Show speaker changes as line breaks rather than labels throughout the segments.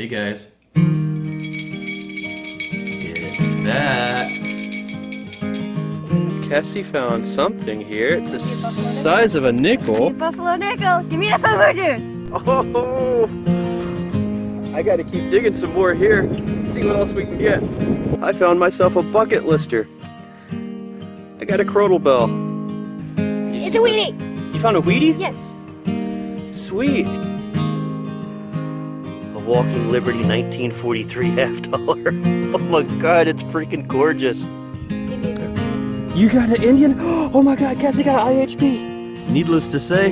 Hey guys. It's that. Cassie found something here. It's the size of a nickel.
Buffalo nickel. Give me the fufu juice.
Oh! I gotta keep digging some more here. Let's see what else we can get. I found myself a bucket lister. I got a crotal bell.
It's a Wheatie.
You found a Wheatie?
Yes.
Sweet. A Walking Liberty 1943 half dollar. Oh my god, it's freaking gorgeous. You got an Indian? Oh my god, Cassie got an IHP. Needless to say,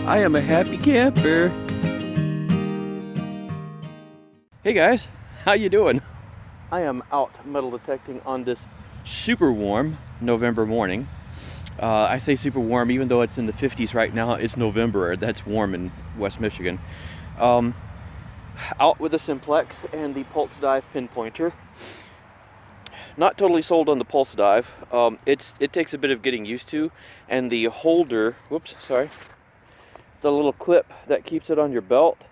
I am a happy camper. Hey guys, how you doing? I am out metal detecting on this super warm November morning. I say super warm even though it's in the 50s right now. It's November. That's warm in West Michigan. Out with the Simplex and the Pulse Dive pinpointer. Not totally sold on the Pulse Dive. It takes a bit of getting used to, and the holder, whoops, sorry, the little clip that keeps it on your belt,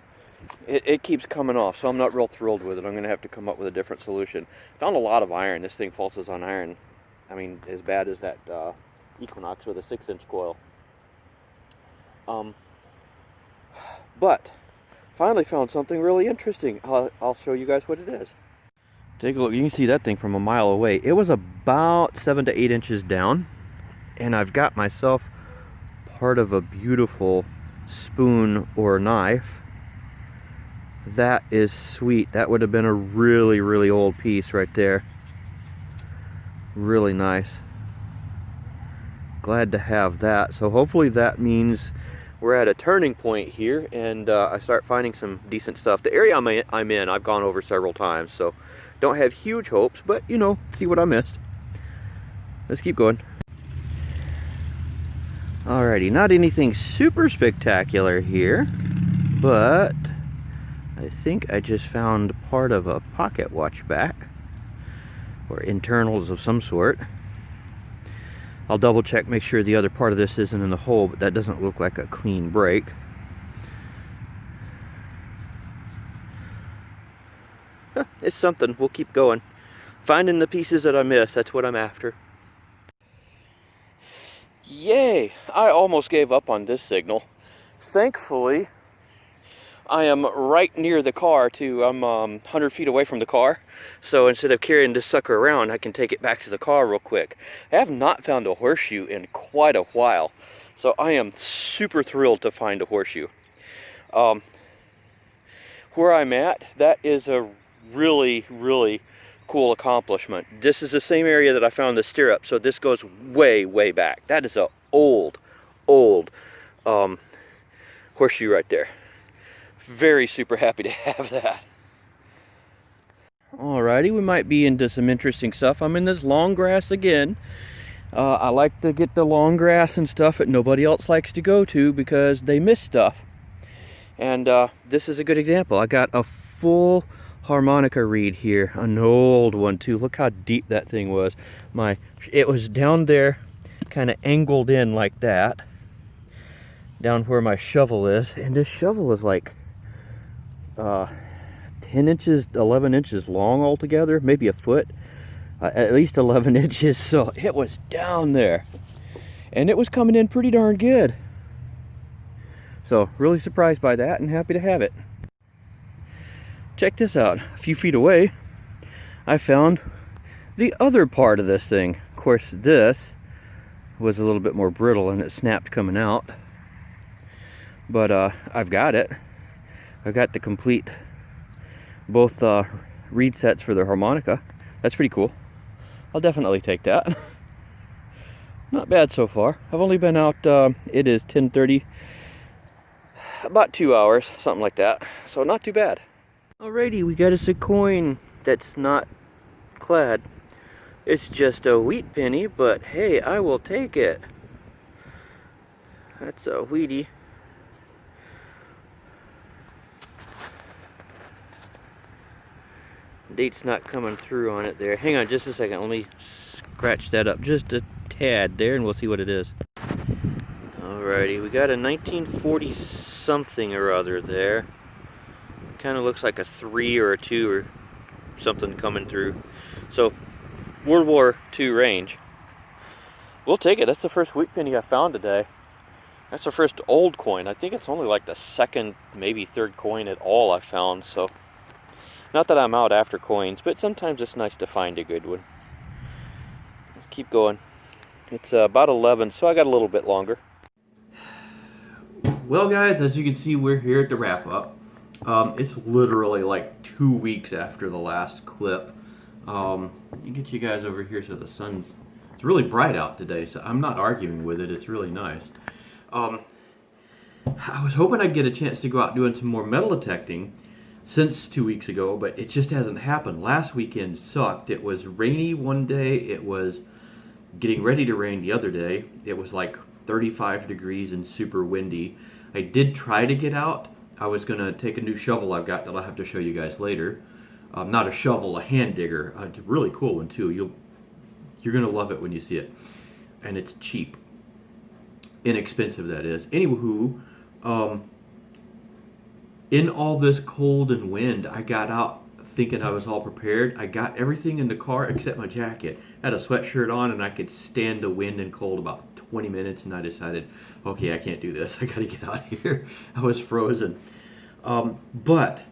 it keeps coming off, so I'm not real thrilled with it. I'm going to have to come up with a different solution. Found a lot of iron. This thing falses on iron. I mean, as bad as that Equinox with a 6-inch coil. But finally found something really interesting. I'll show you guys what it is. Take a look. You can see that thing from a mile away. It was about 7 to 8 inches down, and I've got myself part of a beautiful spoon or knife. That is sweet. That would have been a really, really old piece right there. Really nice. Glad to have that. So hopefully that means we're at a turning point here, and I start finding some decent stuff. The area I'm in, I've gone over several times, so don't have huge hopes, but you know, see what I missed. Let's keep going. Alrighty, not anything super spectacular here, but I think I just found part of a pocket watch back, or internals of some sort. I'll double check, make sure the other part of this isn't in the hole, but that doesn't look like a clean break. It's something. We'll keep going. Finding the pieces that I missed, that's what I'm after. Yay! I almost gave up on this signal. Thankfully, I am right near the car too. I'm 100 feet away from the car. So instead of carrying this sucker around, I can take it back to the car real quick. I have not found a horseshoe in quite a while. So I am super thrilled to find a horseshoe. Where I'm at, that is a really, really cool accomplishment. This is the same area that I found the stirrup. So this goes way, way back. That is a old horseshoe right there. Very super happy to have that. Alrighty, we might be into some interesting stuff. I'm in this long grass again. I like to get the long grass and stuff that nobody else likes to go to because they miss stuff. And this is a good example. I got a full harmonica reed here, an old one too. Look how deep that thing was. It was down there, kind of angled in like that, down where my shovel is. And this shovel is like 10 inches, 11 inches long altogether, maybe a foot, at least 11 inches. So it was down there, and it was coming in pretty darn good. So really surprised by that and happy to have it. Check this out. A few feet away, I found the other part of this thing. Of course, this was a little bit more brittle and it snapped coming out, but I've got it. I've got the complete both reed sets for the harmonica. That's pretty cool. I'll definitely take that. Not bad so far. I've only been out, it is 10:30, about 2 hours, something like that. So not too bad. Alrighty, we got us a coin that's not clad. It's just a wheat penny, but hey, I will take it. That's a Wheatie. Date's not coming through on it there. Hang on just a second. Let me scratch that up just a tad there and we'll see what it is. Alrighty, we got a 1940 something or other there. kind of looks like a 3 or a 2 or something coming through. So, World War II range. We'll take it. That's the first wheat penny I found today. That's the first old coin. I think it's only like the second, maybe third coin at all I found. So, not that I'm out after coins, but sometimes it's nice to find a good one. Let's keep going. It's about 11, so I got a little bit longer. Well, guys, as you can see, we're here at the wrap up. It's literally like 2 weeks after the last clip. Get you guys over here so the sun's... It's really bright out today, so I'm not arguing with it. It's really nice. I was hoping I'd get a chance to go out doing some more metal detecting since 2 weeks ago, but it just hasn't happened. Last weekend sucked. It was rainy one day. It was getting ready to rain the other day. It was like 35 degrees and super windy. I did try to get out. I was going to take a new shovel I've got that I'll have to show you guys later. Not a shovel, a hand digger. It's a really cool one too. You're going to love it when you see it. And it's cheap. Inexpensive, that is. Anywho, in all this cold and wind, I got out thinking I was all prepared. I got everything in the car except my jacket. I had a sweatshirt on and I could stand the wind and cold about 20 minutes, and I decided, okay, I can't do this. I gotta get out of here. I was frozen. But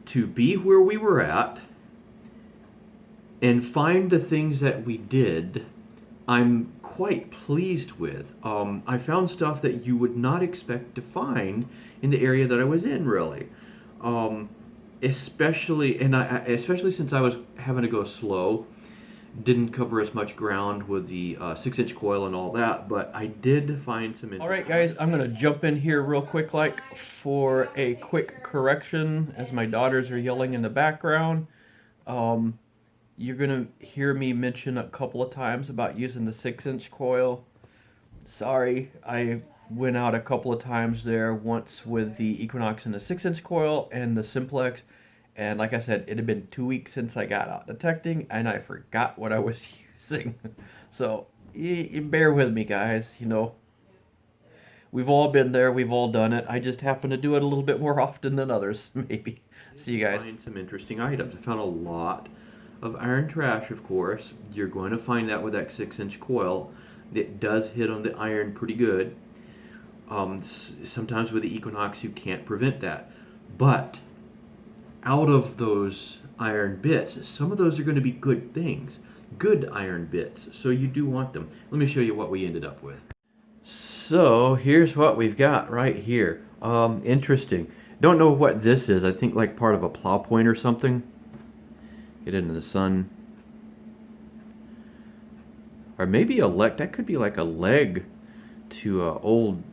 to be where we were at and find the things that we did, I'm quite pleased with. I found stuff that you would not expect to find in the area that I was in, really. Especially since I was having to go slow, didn't cover as much ground with the 6-inch coil and all that, but I did find some interesting... Alright guys, I'm going to jump in here real quick for a quick correction as my daughters are yelling in the background. You're going to hear me mention a couple of times about using the 6-inch coil. Sorry, I went out a couple of times there, once with the Equinox and the 6-inch coil and the Simplex. And like I said, it had been 2 weeks since I got out detecting, and I forgot what I was using. So, bear with me, guys. You know, we've all been there. We've all done it. I just happen to do it a little bit more often than others, maybe. See you guys. Find some interesting items. I found a lot of iron trash, of course. You're going to find that with that 6-inch coil. It does hit on the iron pretty good. Sometimes with the Equinox, you can't prevent that. But out of those iron bits, some of those are going to be good things, good iron bits, so you do want them. Let me show you what we ended up with. So here's what we've got right here. Interesting. Don't know what this is. I think like part of a plow point or something. Get into the sun. Or maybe a leg. That could be like a leg to an old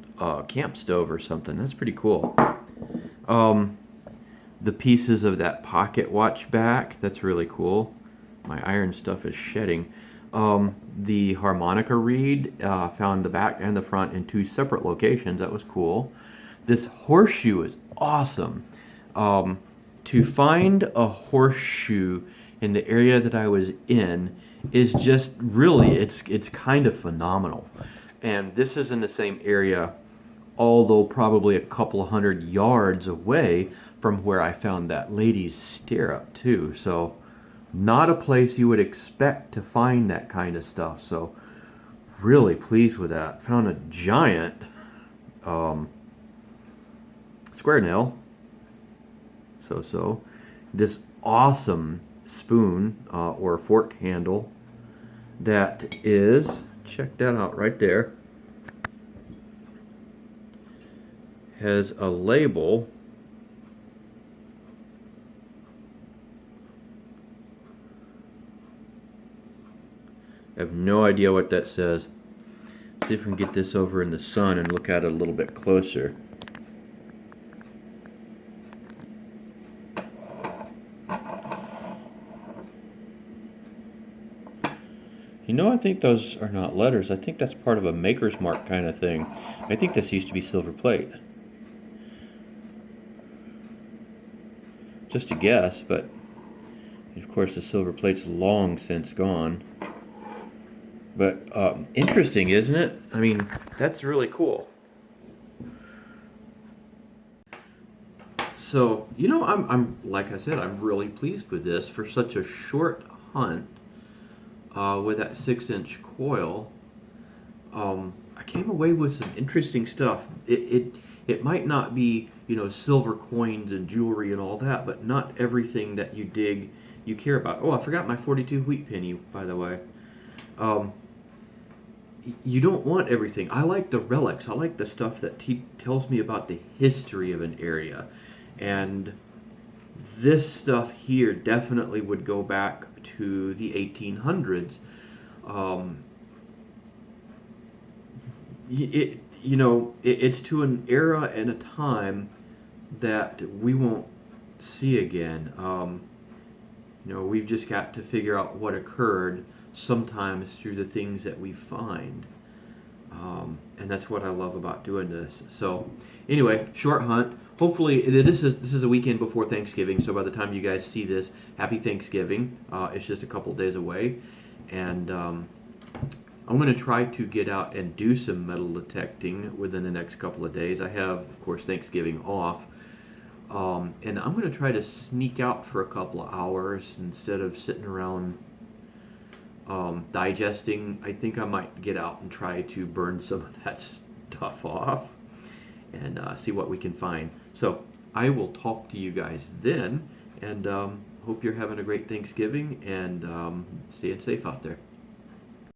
camp stove or something. That's pretty cool. The pieces of that pocket watch back, that's really cool. My iron stuff is shedding. The harmonica reed, found the back and the front in 2 separate locations. That was cool. This horseshoe is awesome. To find a horseshoe in the area that I was in is just really, it's kind of phenomenal. And this is in the same area, although probably a couple of 100 yards away from where I found that lady's stirrup too. So not a place you would expect to find that kind of stuff. So really pleased with that. Found a giant square nail. So this awesome spoon or fork handle that is, check that out right there, has a label. I have no idea what that says. See if we can get this over in the sun and look at it a little bit closer. You know, I think those are not letters. I think that's part of a maker's mark kind of thing. I think this used to be silver plate. Just a guess, but of course the silver plate's long since gone. But interesting, isn't it? I mean, that's really cool. So, you know, I'm like I said, I'm really pleased with this for such a short hunt with that 6-inch coil. I came away with some interesting stuff. It might not be, you know, silver coins and jewelry and all that, but not everything that you dig you care about. Oh, I forgot my 42 wheat penny, by the way. Um, you don't want everything. I like the relics. I like the stuff that tells me about the history of an area. And this stuff here definitely would go back to the 1800s. Um, it's to an era and a time that we won't see again. We've just got to figure out what occurred sometimes through the things that we find. And that's what I love about doing this. So, anyway, short hunt. Hopefully, this is a weekend before Thanksgiving. So by the time you guys see this, Happy Thanksgiving. It's just a couple days away, and I'm going to try to get out and do some metal detecting within the next couple of days. I have, of course, Thanksgiving off. And I'm going to try to sneak out for a couple of hours instead of sitting around digesting. I think I might get out and try to burn some of that stuff off and see what we can find. So I will talk to you guys then, and hope you're having a great Thanksgiving and staying safe out there.